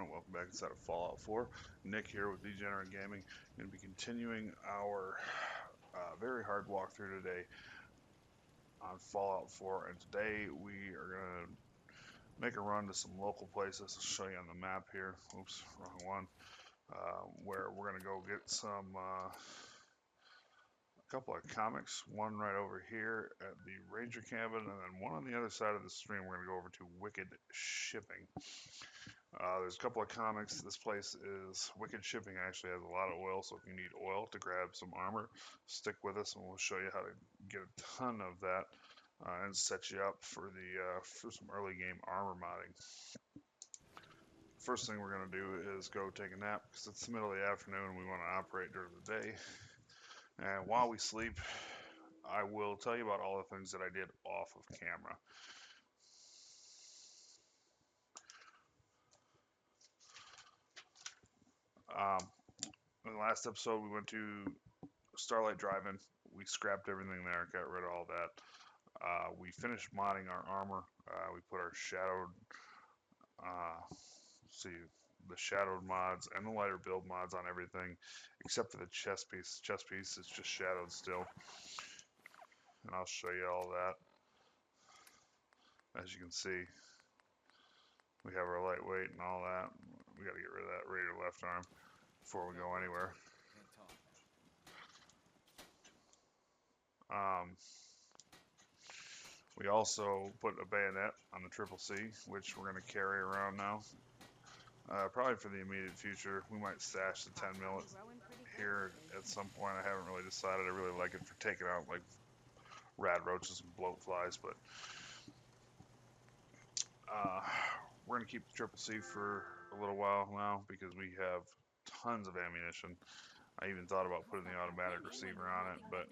everyone, welcome back inside of Fallout 4. Nick here with Degenerate Gaming. Going to be continuing our very hard walkthrough today on Fallout 4, and today we are going to make a run to some local places. I'll show you on the map here. Oops, wrong one. Where we're going to go get a couple of comics, one right over here at the Ranger Cabin, and then one on the other side of the stream. We're going to go over to Wicked Shipping. There's a couple of comics. This place is Wicked Shipping actually has a lot of oil, so if you need oil to grab some armor, stick with us and we'll show you how to get a ton of that and set you up for some early game armor modding. First thing we're going to do is go take a nap because it's the middle of the afternoon and we want to operate during the day. And while we sleep, I will tell you about all the things that I did off of camera. In the last episode, we went to Starlight Drive-In. We scrapped everything there, got rid of all that. We finished modding our armor. We put our shadowed, the shadowed mods and the lighter build mods on everything, except for the chest piece. The chest piece is just shadowed still, and I'll show you all that. As you can see, we have our lightweight and all that. We got to get rid of that right or left arm before we go anywhere. We also put a bayonet on the Triple C, which we're going to carry around now. Probably for the immediate future. We might stash the 10 mil here at some point. I haven't really decided. I really like it for taking out like rad roaches and bloat flies, but we're going to keep the Triple C for a little while now because we have tons of ammunition. I even thought about putting the automatic receiver on it, but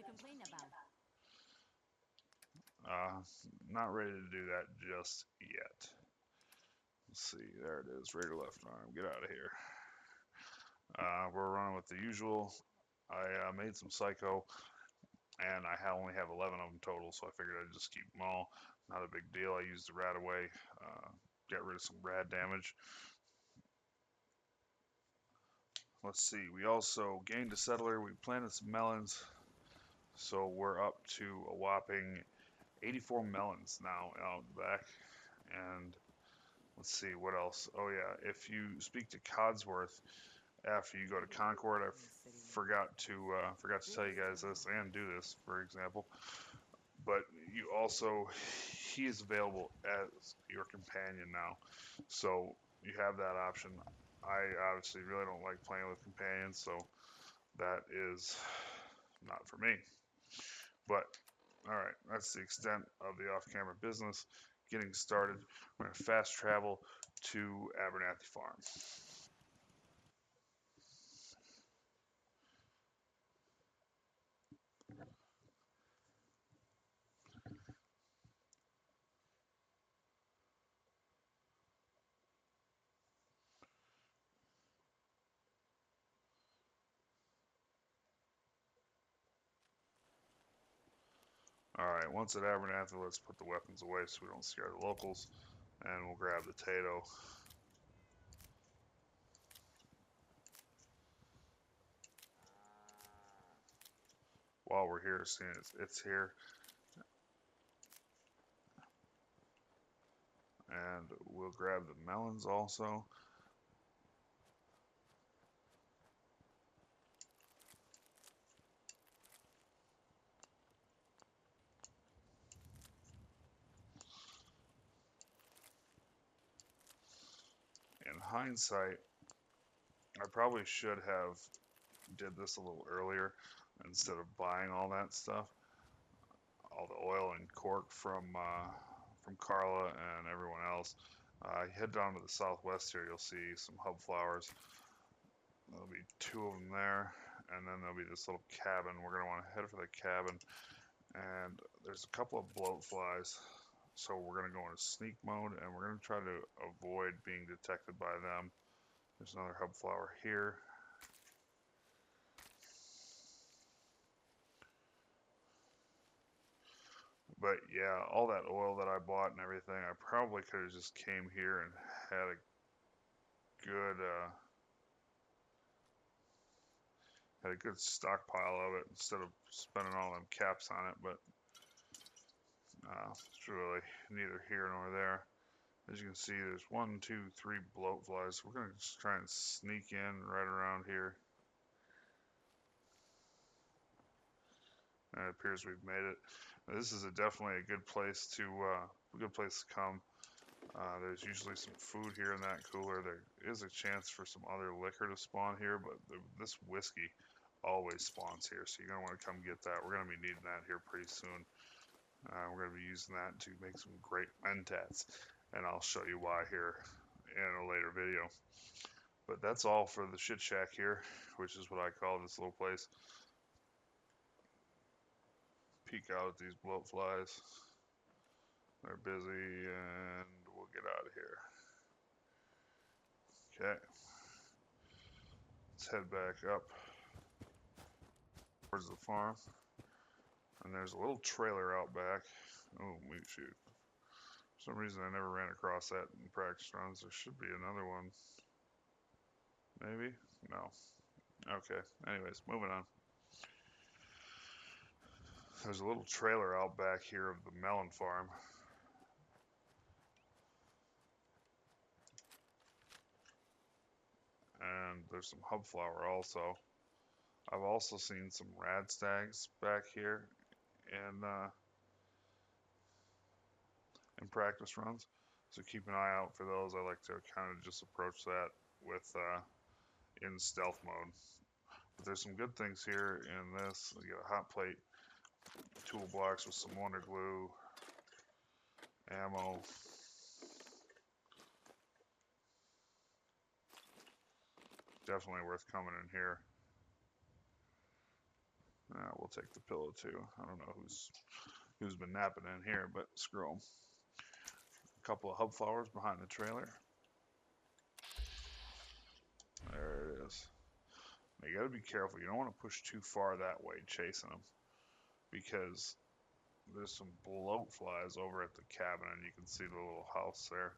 not ready to do that just yet. Let's see, there it is, right or left arm, get out of here. We're running with the usual. I made some Psycho, and I only have 11 of them total, so I figured I'd just keep them all. Not a big deal. I used the rad away, get rid of some rad damage. Let's see, we also gained a settler. We planted some melons, so we're up to a whopping 84 melons now out the back. And let's see what else. Oh yeah, if you speak to Codsworth after you go to Concord, I forgot to tell you guys this and do this, for example. But you also, he is available as your companion now, so you have that option. I obviously really don't like playing with companions, so that is not for me. But all right, that's the extent of the off-camera business. Getting started, we're gonna fast travel to Abernathy Farm. Alright, once at Abernathy, let's put the weapons away so we don't scare the locals. And we'll grab the Tato. While we're here, seeing it's here. And we'll grab the melons also. In hindsight, I probably should have did this a little earlier instead of buying all that stuff, all the oil and cork from Carla and everyone else. Head down to the southwest here, you'll see some hub flowers. There'll be 2 of them there, and then there'll be this little cabin. We're going to want to head for the cabin, and there's a couple of bloat flies. So we're going to go into sneak mode, and we're going to try to avoid being detected by them. There's another hub flower here. But yeah, all that oil that I bought and everything, I probably could have just came here and had good, had a good stockpile of it instead of spending all them caps on it, but it's really neither here nor there. As you can see, there's 1, 2, 3 bloat flies. We're going to just try and sneak in right around here. And it appears we've made it. This is definitely a good place to come. There's usually some food here in that cooler. There is a chance for some other liquor to spawn here, but this whiskey always spawns here, so you're going to want to come get that. We're going to be needing that here pretty soon. We're going to be using that to make some great mentats, and I'll show you why here in a later video. But that's all for the shit shack here, which is what I call this little place. Peek out at these bloat flies. They're busy, and we'll get out of here. Okay. Let's head back up towards the farm. And there's a little trailer out back. Oh, wait, shoot. For some reason I never ran across that in practice runs. There should be another one. Maybe? No. Okay. Anyways, moving on. There's a little trailer out back here of the melon farm. And there's some hub flower also. I've also seen some rad stags back here in practice runs. So keep an eye out for those. I like to kind of just approach that with in stealth mode. But there's some good things here in this. You get a hot plate, toolbox with some wonder glue, ammo. Definitely worth coming in here. We'll take the pillow too. I don't know who's been napping in here, but screw them. A couple of hub flowers behind the trailer. There it is. Now you gotta be careful. You don't want to push too far that way chasing them, because there's some bloat flies over at the cabin, and you can see the little house there.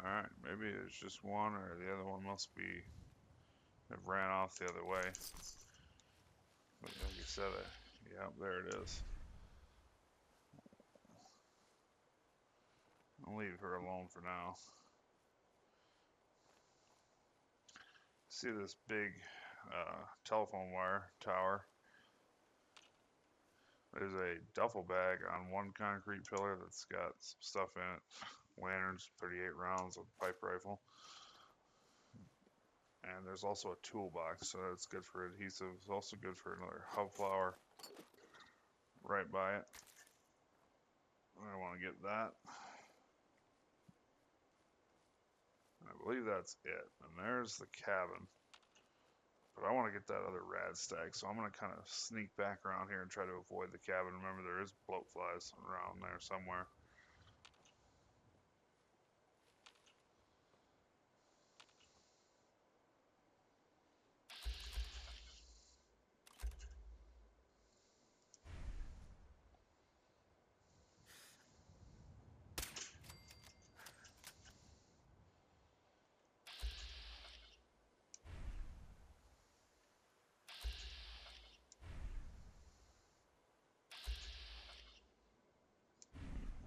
Alright, maybe it's just one, or the other one must be, it ran off the other way. But like you said, yeah, there it is. I'll leave her alone for now. See this big telephone wire tower? There's a duffel bag on one concrete pillar that's got some stuff in it. Lanterns, 38 rounds of pipe rifle. And there's also a toolbox, so that's good for adhesive. It's also good for another hub flower right by it. I want to get that. And I believe that's it. And there's the cabin. But I want to get that other rad stag, so I'm going to kind of sneak back around here and try to avoid the cabin. Remember, there is bloat flies around there somewhere.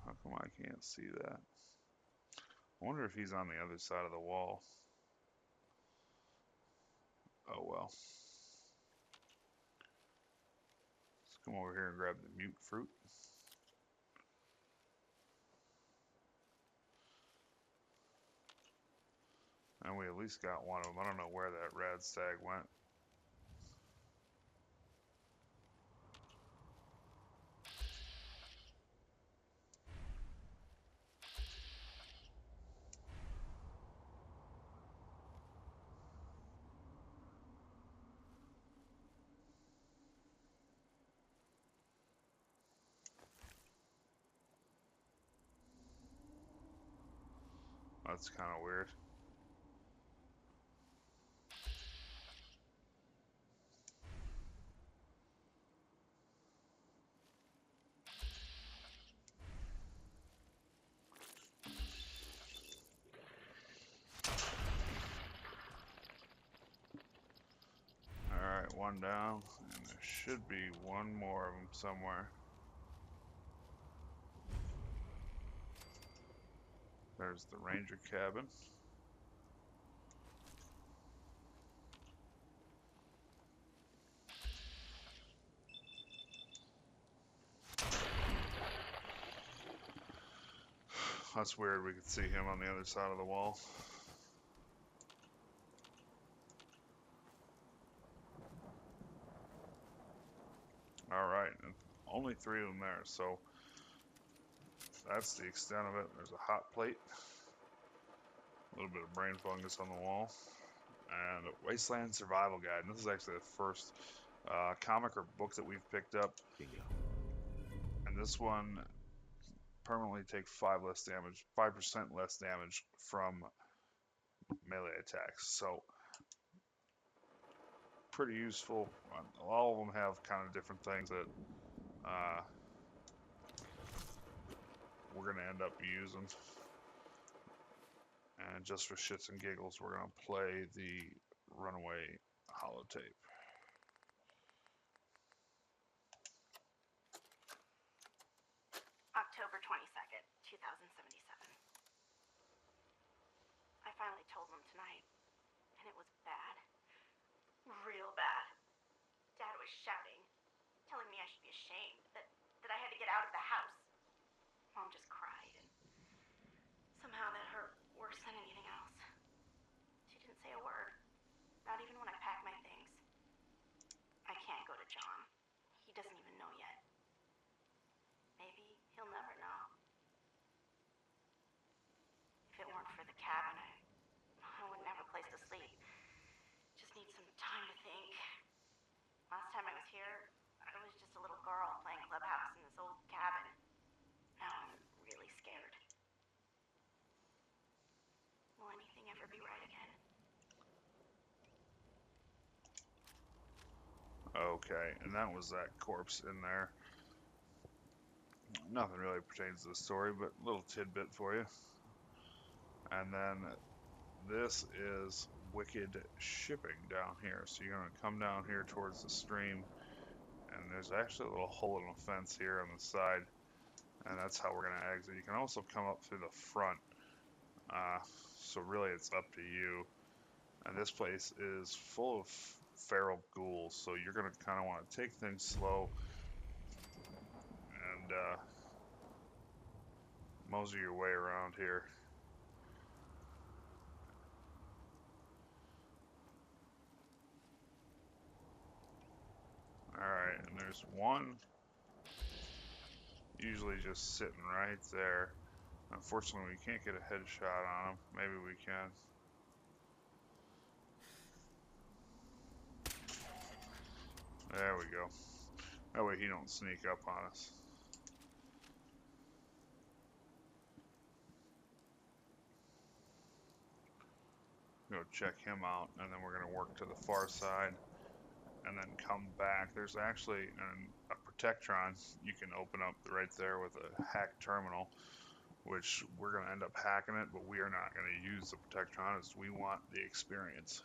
How come I can't see that? I wonder if he's on the other side of the wall. Oh well. Let's come over here and grab the mute fruit. And we at least got one of them. I don't know where that rad stag went. That's kind of weird. Alright, one down, and there should be one more of them somewhere. There's the ranger cabin. That's weird, we could see him on the other side of the wall. Alright, and only 3 of them there, so that's the extent of it. There's a hot plate, a little bit of brain fungus on the wall, and a Wasteland Survival Guide. And this is actually the first comic or book that we've picked up. Bingo. And this one permanently take 5% less damage from melee attacks. So pretty useful. All of them have kind of different things that we're going to end up using. And just for shits and giggles, we're going to play the Runaway holotape. October 22nd, 2077. I finally told them tonight, and it was bad. Real bad. Dad was shouting, telling me I should be ashamed, that I had to get out of the house. Mom just cried, and somehow that hurt worse than anything else. She didn't say a word, not even when I packed my things. I can't go to John. He doesn't even know yet. Maybe he'll never know. If it weren't for the cabin, I wouldn't have a place to sleep. Just need some time to think. Last time I was here, I was just a little girl playing clubhouse in this old cabin. Now I'm really scared. Will anything ever be right again? Okay, and that was that corpse in there. Nothing really pertains to the story, but a little tidbit for you. And then this is Wicked Shipping down here. So you're going to come down here towards the stream, and there's actually a little hole in the fence here on the side, and that's how we're going to exit. You can also come up through the front, so really it's up to you. And this place is full of feral ghouls, so you're going to kind of want to take things slow and mosey your way around here. Alright, and there's one usually just sitting right there. Unfortunately, we can't get a headshot on him. Maybe we can. There we go. That way he don't sneak up on us. Go check him out, and then we're going to work to the far side and then come back. There's actually a Protectron you can open up right there with a hack terminal, which we're going to end up hacking it, but we are not going to use the Protectron as we want the experience.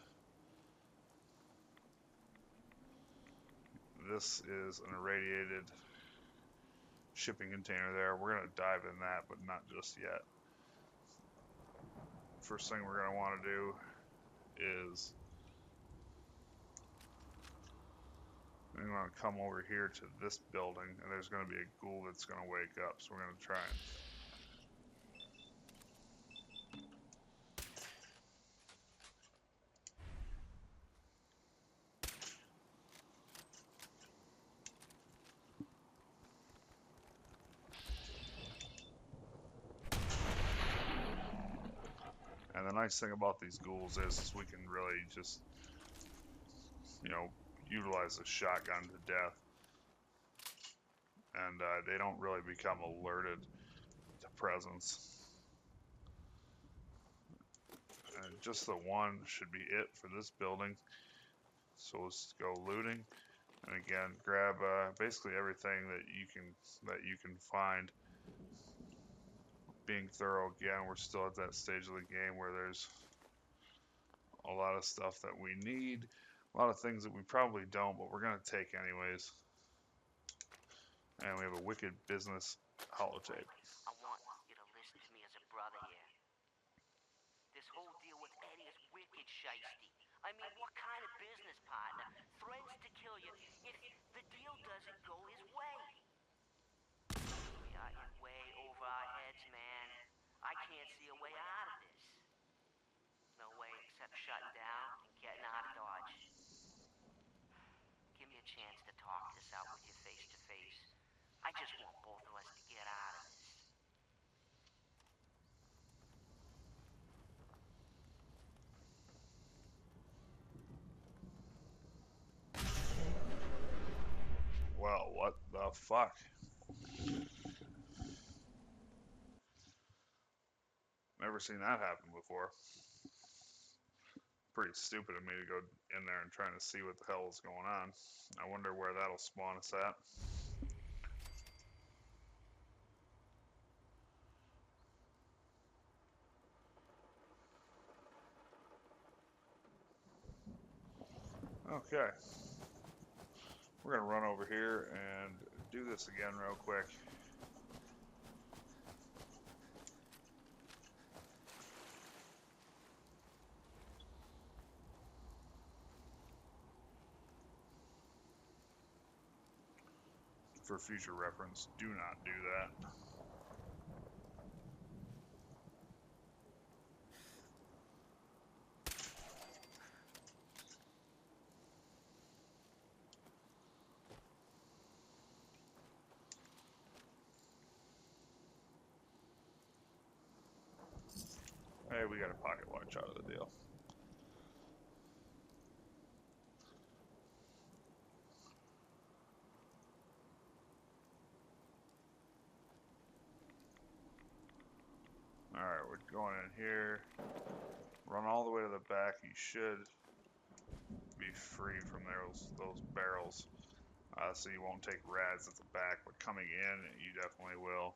This is an irradiated shipping container there. We're going to dive in that, but not just yet. First thing we're going to want to do is we're going to come over here to this building, and there's going to be a ghoul that's going to wake up, so we're going to try and the nice thing about these ghouls is we can really just, utilize the shotgun to death. And they don't really become alerted to presence. And just the one should be it for this building. So let's go looting. And again, grab basically everything that you can find. Being thorough again, we're still at that stage of the game where there's a lot of stuff that we need, a lot of things that we probably don't, but we're gonna take anyways. And we have a wicked business holotape. I want you to listen to me as a brother here. This whole deal with Eddie is wicked shiesty. I mean, what kind of business partner threatens to kill you if the deal doesn't go his way? We are in way over our heads, man. I can't see a way out of this. No way except shutting down and getting out of Dodge. Give me a chance to talk this out with you face to face. I just want both of us to get out of this. Well, what the fuck? Never seen that happen before. Pretty stupid of me to go in there and trying to see what the hell is going on. I wonder where that'll spawn us at. Okay. We're gonna run over here and do this again real quick. For future reference, do not do that. Hey, we got a pocket watch out of the deal. Alright, we're going in here. Run all the way to the back. You should be free from those barrels. So you won't take rads at the back, but coming in, you definitely will.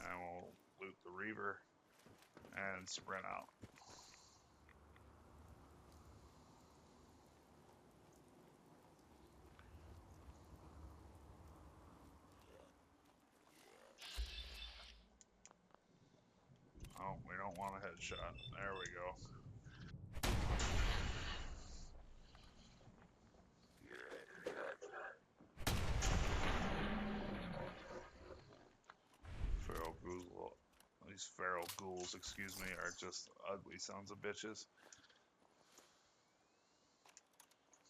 And we'll loot the Reaver and sprint out. Oh, we don't want a headshot. There we go. Feral ghouls, these feral ghouls, excuse me, are just ugly sons of bitches.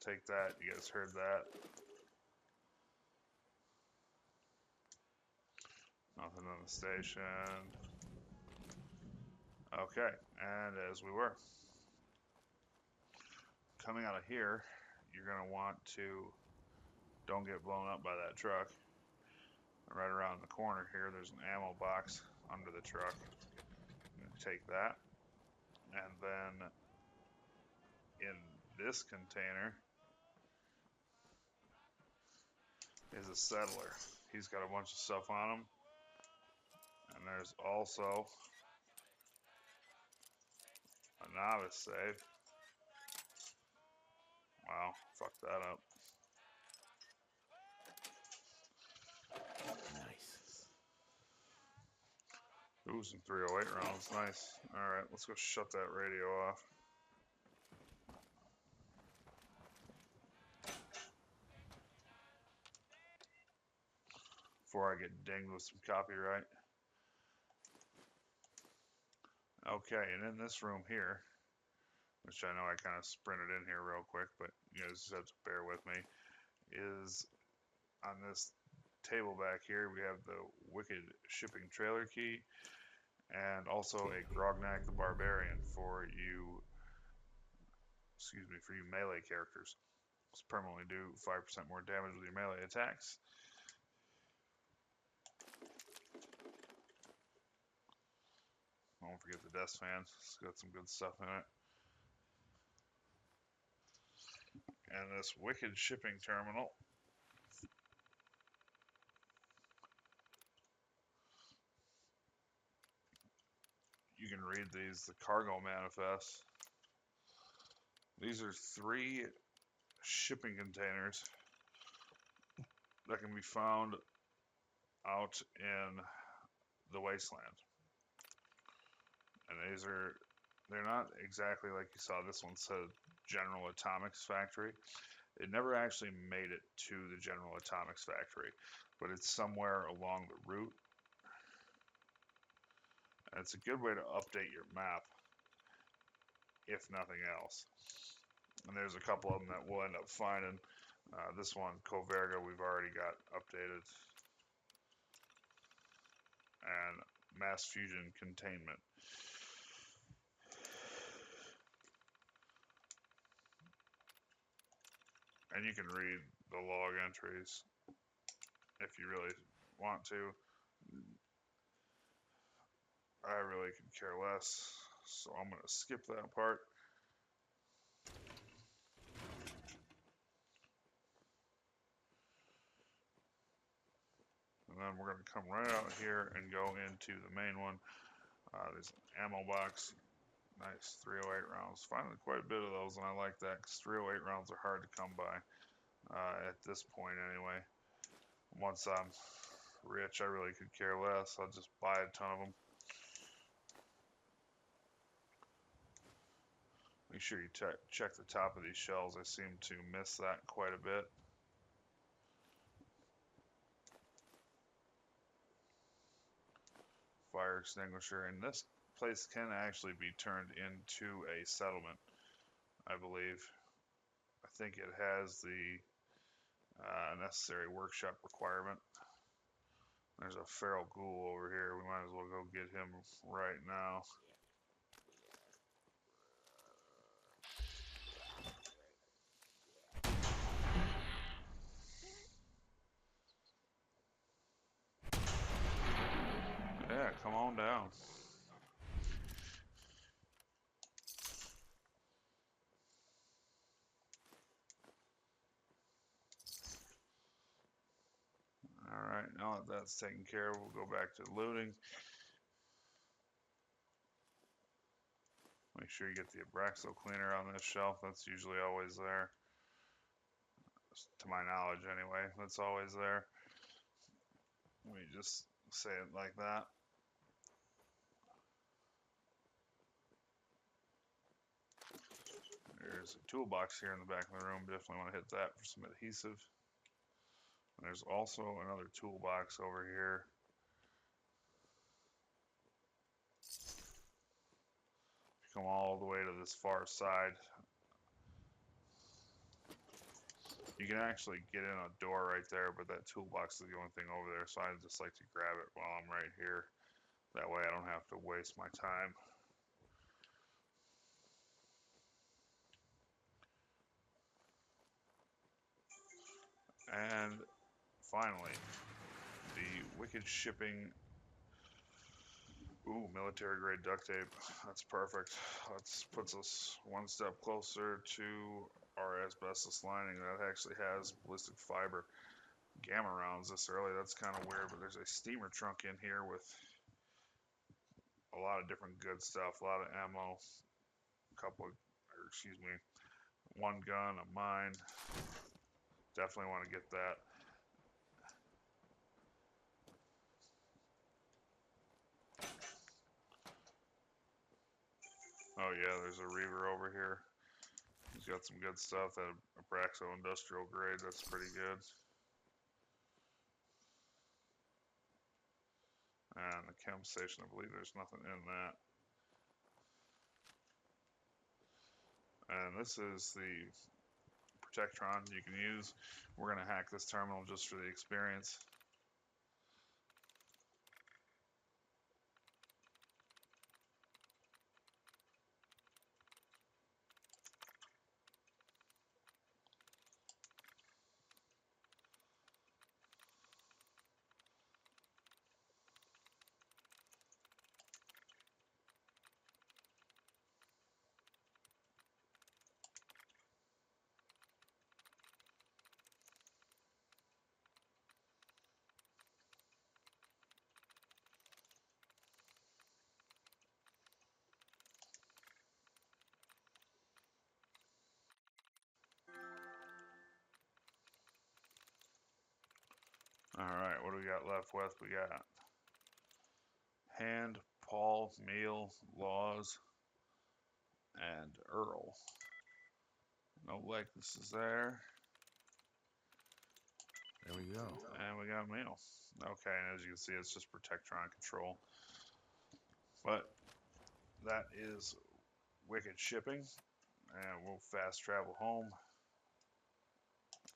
Take that, you guys heard that. Nothing on the station. Okay, and as we were. Coming out of here, you're going to want to don't get blown up by that truck. Right around the corner here, there's an ammo box under the truck. I'm going to take that. And then in this container is a settler. He's got a bunch of stuff on him. And there's also a novice save. Wow, fucked that up. Nice. Ooh, some 308 rounds, nice. Alright, let's go shut that radio off. Before I get dinged with some copyright. Okay, and in this room here, which I know I kind of sprinted in here real quick, but you guys just have to bear with me, is on this table back here, we have the wicked shipping trailer key, and also a Grognak the Barbarian for you, for you melee characters. Just permanently do 5% more damage with your melee attacks. Don't forget the desk fan. It's got some good stuff in it. And this wicked shipping terminal. You can read these, the cargo manifest. These are 3 shipping containers that can be found out in the Wasteland. And they're not exactly like you saw. This one said General Atomics Factory. It never actually made it to the General Atomics Factory, but it's somewhere along the route. And it's a good way to update your map, if nothing else. And there's a couple of them that we'll end up finding. This one, Coverga, we've already got updated. And Mass Fusion Containment. And you can read the log entries if you really want to. I really could care less, so I'm going to skip that part. And then we're going to come right out here and go into the main one. There's an ammo box. Nice 308 rounds. Finding quite a bit of those, and I like that because 308 rounds are hard to come by at this point anyway. Once I'm rich, I really could care less. I'll just buy a ton of them. Make sure you check the top of these shells. I seem to miss that quite a bit. Fire extinguisher, and this place can actually be turned into a settlement, I believe. I think it has the necessary workshop requirement. There's a feral ghoul over here. We might as well go get him right now. Yeah, come on down. Alright, now that that's taken care of, we'll go back to looting. Make sure you get the Abraxo cleaner on this shelf. That's usually always there. To my knowledge, anyway, that's always there. Let me just say it like that. There's a toolbox here in the back of the room. Definitely want to hit that for some adhesive. And there's also another toolbox over here. Come all the way to this far side. You can actually get in a door right there, but that toolbox is the only thing over there, so I just like to grab it while I'm right here. That way I don't have to waste my time. And finally, the wicked shipping. Ooh, military grade duct tape. That's perfect. That puts us one step closer to our asbestos lining that actually has ballistic fiber gamma rounds this early. That's kind of weird, but there's a steamer trunk in here with a lot of different good stuff, a lot of ammo, one gun, a mine. Definitely want to get that. Oh yeah, there's a Reaver over here. He's got some good stuff. That Abraxo industrial grade, that's pretty good. And the chem station, I believe there's nothing in that. And this is the Protectron you can use. We're going to hack this terminal just for the experience. got left with? We got Hand, Paul, Meal, Laws, and Earl. No likeness is there. There we go. And we got Meal. Okay, and as you can see, it's just Protectron control. But that is Wicked Shipping. And we'll fast travel home.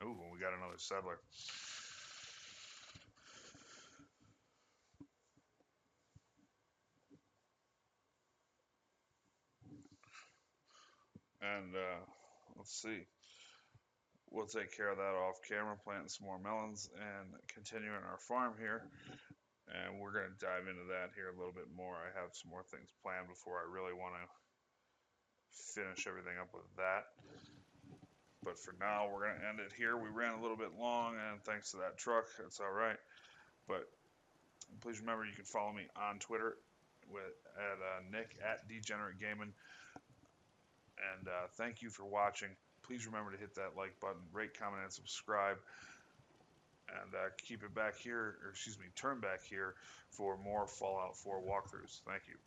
Ooh, we got another settler. And let's see. We'll take care of that off camera, planting some more melons and continuing our farm here. And we're going to dive into that here a little bit more. I have some more things planned before I really want to finish everything up with that. But for now, we're going to end it here. We ran a little bit long, and thanks to that truck, that's all right. But please remember, you can follow me on Twitter at Nick at Degenerate Gaming. And thank you for watching. Please remember to hit that like button, rate, comment, and subscribe. And keep it back here, or excuse me, turn back here for more Fallout 4 walkthroughs. Thank you.